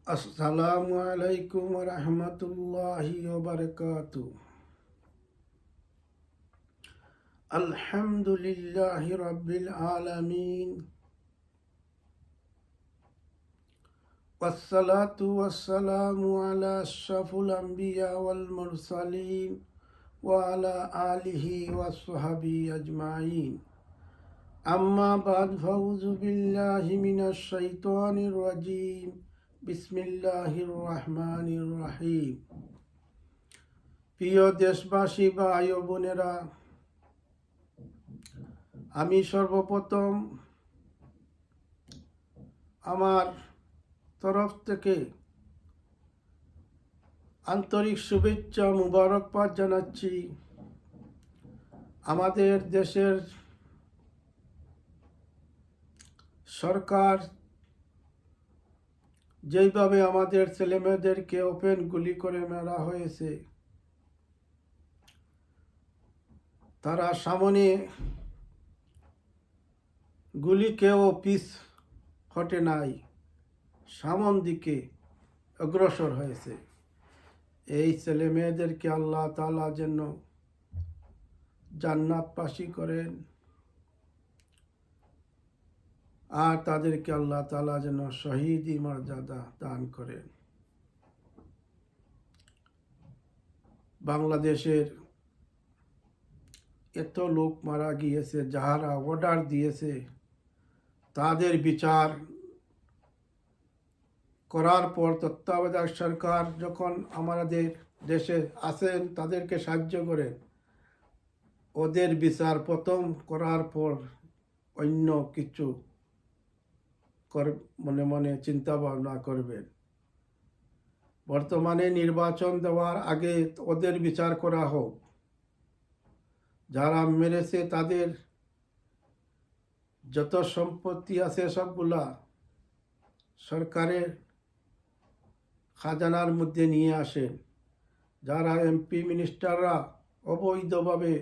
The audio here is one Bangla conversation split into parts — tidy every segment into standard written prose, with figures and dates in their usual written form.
আসসালামু আলাইকুম ওয়া রাহমাতুল্লাহি ওয়া বারাকাতুহু। আলহামদুলিল্লাহি রাব্বিল আলামিন ওয়াসসালাতু ওয়াসসালামু আলা আশরাফিল আমবিয়া ওয়াল মুরসালিন ওয়া আলা আলিহি ওয়া সাহবিহি আজমাইন। আম্মা বাদ ফাউযু বিল্লাহি মিনাশ শাইতানির রাজীম। বিসমিল্লাহির রহমানির রহিম। প্রিয় দেশবাসী ভাই ও বোনেরা, আমি সর্বপ্রথম আমার তরফ থেকে আন্তরিক শুভেচ্ছা মুবারকবাদ জানাচ্ছি আমাদের দেশের সরকার যেইভাবে আমাদের ছেলেমেয়েদেরকে ওপেন গুলি করে মারা হয়েছে, তারা সামনে গুলি কেউ পিছ হটে নাই, সামন দিকে অগ্রসর হয়েছে। এই ছেলে মেয়েদেরকে আল্লাহ তাআলা যেন জান্নাতবাসী করেন, আর তাদেরকে আল্লাহ তাআলা যেন শহীদি মর্যাদা দান করেন। বাংলাদেশের এত লোক মারা গিয়েছে, যাহারা অর্ডার দিয়েছে তাদের বিচার করার পর তত্ত্বাবধায়ক সরকার যখন আমাদের দেশে আসেন, তাদেরকে সাহায্য করেন। ওদের বিচার প্রথম করার পর অন্য কিছু মনে মনে চিন্তা ভাবনা করবেন। বর্তমানে নির্বাচন দেওয়ার আগে ওদের বিচার করা হোক। যারা মেরেছে তাদের যত সম্পত্তি আছে সবগুলা সরকারের খাজানার মধ্যে নিয়ে আসেন। যারা এমপি মিনিস্টাররা অবৈধভাবে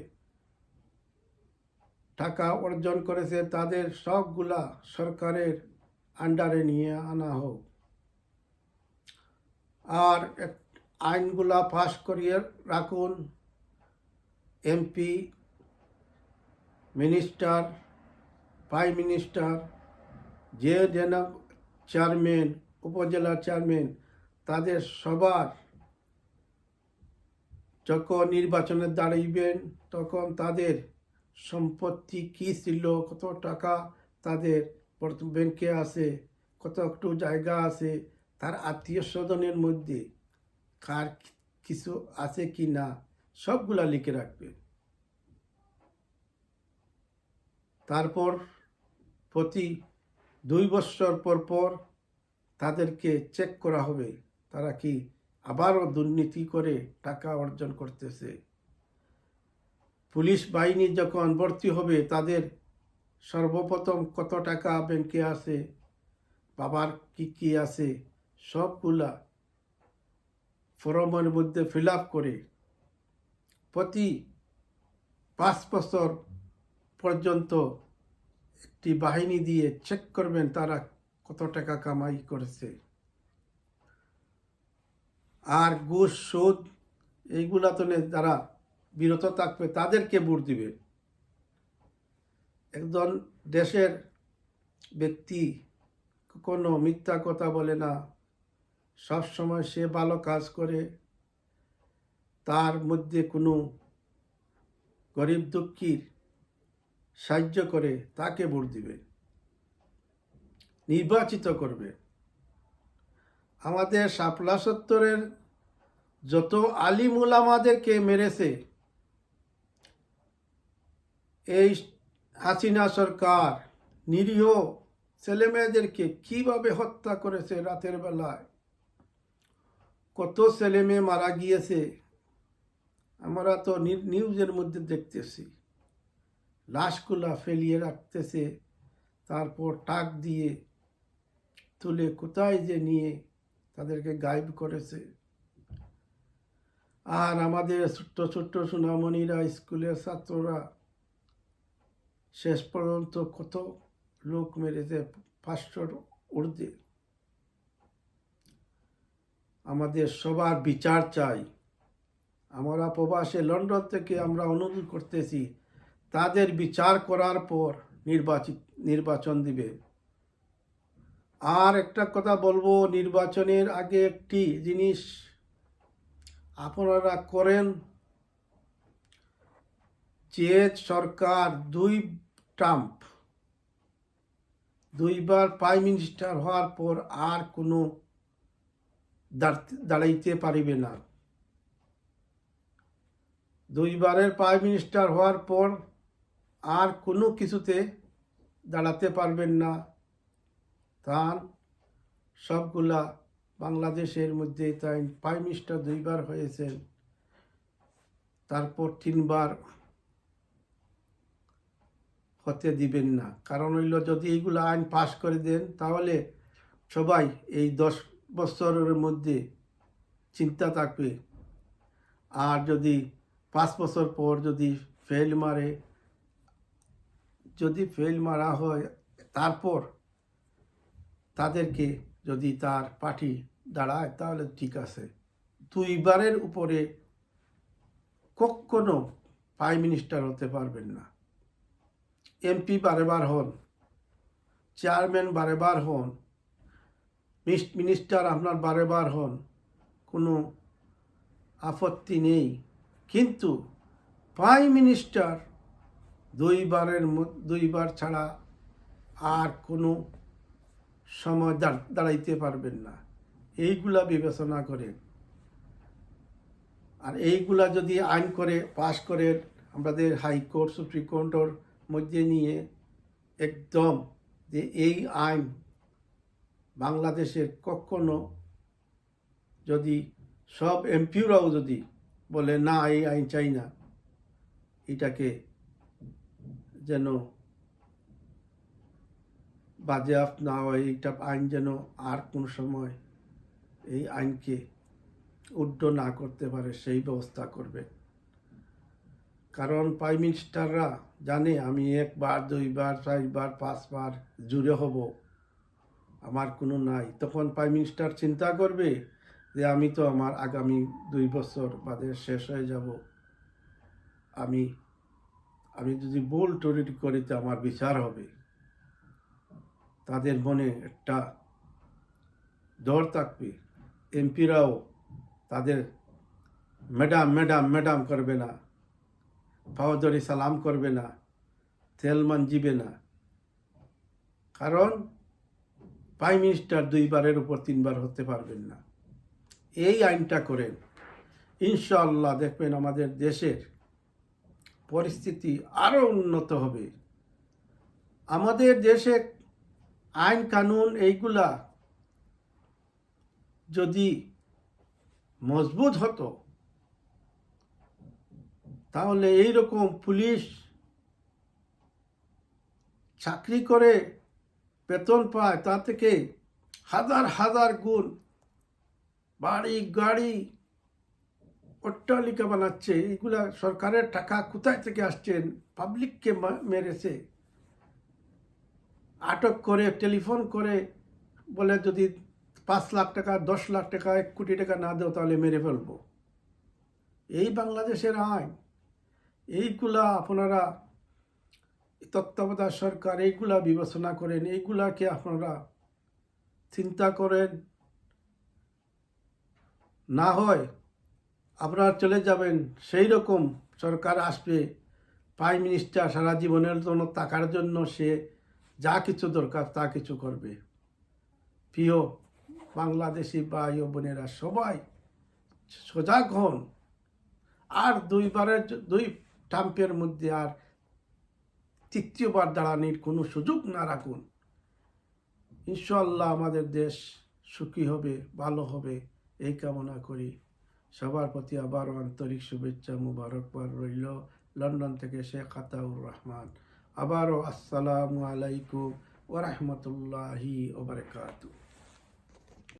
টাকা অর্জন করেছে, তাদের সবগুলা সরকারের আন্ডারে নিয়ে আনা হোক। আর আইনগুলা পাস করিয়ে রাখুন। এমপি মিনিস্টার, প্রাইম মিনিস্টার, যে যেন চেয়ারম্যান, উপজেলা চেয়ারম্যান, তাদের সবার যখন নির্বাচনে দাঁড়াইবেন তখন তাদের সম্পত্তি কী ছিল, কত টাকা তাদের ব্যাংকে আছে, কত একটু জায়গা আছে, তার আত্মীয় স্বজনের মধ্যে কার কিছু আছে কি না, সবগুলা লিখে রাখবে। তারপর প্রতি 2 বছর পর পর তাদেরকে চেক করা হবে তারা কি আবারও দুর্নীতি করে টাকা অর্জন করতেছে। পুলিশ বাহিনী যখন ভর্তি হবে, তাদের সর্বপ্রথম কত টাকা ব্যাংকে আছে, বাবার কি কি আছে, সবগুলা ফর্মের মধ্যে ফিল আপ করে প্রতি 5 বছর পর্যন্ত একটি বাহিনী দিয়ে চেক করবেন তারা কত টাকা কামাই করেছে। আর ঘুষ সুদ এইগুলা তো যারা বিরত থাকবে তাদেরকে ভোট দিবে। একজন দেশের ব্যক্তি কখনো মিথ্যা কথা বলে না, সব সময় সে ভালো কাজ করে, তার মধ্যে কোনো গরিব দুঃখীর সাহায্য করে, তাকে ভোট দিবে, নির্বাচিত করবে। আমাদের শাপলা চত্বরের যত আলিম উলামাদেরকে মেরেছে এই হাসিনা সরকার, নিরীহ ছেলেমেয়েদেরকে কিভাবে হত্যা করেছে রাতের বেলায়, কত ছেলেমেয়ে মারা গিয়েছে আমরা তো নিউজের মধ্যে দেখতেছি। লাশগুলা ফেলিয়ে রাখতেছে, তারপর টাক দিয়ে তুলে কোথায় যে নিয়ে তাদেরকে গায়েব করেছে। আর আমাদের ছোট্ট ছোট্ট সোনামণিরা, স্কুলের ছাত্ররা শেষ পর্যন্ত কত লোক মেরেছে, 500-র ঊর্ধ্বে। আমাদের সবার বিচার চাই। আমরা প্রবাসে লন্ডন থেকে আমরা অনুরোধ করতেছি, তাদের বিচার করার পর নির্বাচন দিবে। আর একটা কথা বলবো, নির্বাচনের আগে একটি জিনিস আপনারা করেন, যে সরকার দুইবার প্রাইম মিনিস্টার হওয়ার পর আর কোনো দাঁড়াইতে পারিবে না। দুইবারের প্রাইম মিনিস্টার হওয়ার পর আর কোনো কিছুতে দাঁড়াতে পারবেন না। তার সবগুলা বাংলাদেশের মধ্যে তাই প্রাইম মিনিস্টার দুইবার হয়েছেন, তারপর 3বার হতে দিবেন না। কারণ হইল, যদি এইগুলো আইন পাশ করে দেন তাহলে সবাই এই 10 বছরের মধ্যে চিন্তা থাকবে। আর যদি 5 বছর পর যদি ফেল মারা হয়, তারপর তাদেরকে যদি তার পার্টি দাঁড়ায় তাহলে ঠিক আছে। দুইবারের উপরে কখনো প্রাইম মিনিস্টার হতে পারবেন না। এমপি বারেবার হন, চেয়ারম্যান বারেবার হন, মিনিস্টার আপনার বারেবার হন, কোনো আপত্তি নেই। কিন্তু প্রাইম মিনিস্টার দুইবার ছাড়া আর কোনো সময় দাঁড়াইতে পারবেন না। এইগুলা বিবেচনা করেন। আর এইগুলা যদি আইন করে পাশ করে আমাদের হাইকোর্ট সুপ্রিম কোর্টের মধ্যে নিয়ে একদম যে এই আইন বাংলাদেশের কখনো, যদি সব এমপিরাও যদি বলে না এই আইন চাই না, এটাকে যেন বাজেয়াপ্ত না হয়, এইটা আইন যেন আর কোনো সময় এই আইনকে উড্ড না করতে পারে, সেই ব্যবস্থা করবে। কারণ প্রাইম মিনিস্টাররা জানে আমি 1বার 2বার 4বার 5বার জুড়ে হব, আমার কোনো নাই। তখন প্রাইম মিনিস্টার চিন্তা করবে যে আমি তো আমার আগামী 2 বছর বাদে শেষ হয়ে যাব, আমি যদি ভুল টরিটি করি তো আমার বিচার হবে। তাদের মনে একটা ডর থাকবে। এমপিরাও তাদের ম্যাডাম ম্যাডাম ম্যাডাম করবে না, পাওয়াদরি সালাম করবে না, তেল মানজিবে না। কারণ প্রাইম মিনিস্টার 2বারের উপর 3বার হতে পারবেন না। এই আইনটা করেন, ইনশাআল্লাহ দেখবেন আমাদের দেশের পরিস্থিতি আরো উন্নত হবে। আমাদের দেশে আইন কানুন এইগুলা যদি মজবুত হতো, তাহলে এইরকম পুলিশ চাকরি করে বেতন পায়, তা থেকে হাজার হাজার গুণ বাড়ি গাড়ি অট্টালিকা বানাচ্ছে। এইগুলা সরকারের টাকা কোথায় থেকে আসছেন? পাবলিককে মেরেছে, আটক করে টেলিফোন করে বলে যদি 5 লাখ টাকা 10 লাখ টাকা 1 কোটি টাকা না দেও তাহলে মেরে ফেলবো। এই বাংলাদেশের আইন। এইগুলা আপনারা তত্ত্বাবধায়ক সরকার এইগুলা বিবেচনা করেন, এইগুলাকে আপনারা চিন্তা করেন। না হয় আপনারা চলে যাবেন, সেই রকম সরকার আসবে, প্রাইম মিনিস্টার সারা জীবনের জন্য টাকার জন্য সে যা কিছু দরকার তা কিছু করবে। প্রিয় বাংলাদেশি ভাই ও বোনেরা, সবাই সজাগ হন। আর 2 টার্মের মধ্যে আর 3য়বার দাঁড়ানোর কোনো সুযোগ না রাখুন। ইনশাআল্লাহ আমাদের দেশ সুখী হবে, ভালো হবে, এই কামনা করি। সবার প্রতি আবারও আন্তরিক শুভেচ্ছা, মুবারকবাদ রইল। লন্ডন থেকে শেখ আতাউর রহমান। আবারও আসসালামু আলাইকুম ওয়া রাহমাতুল্লাহি ওয়া বারাকাতুহু।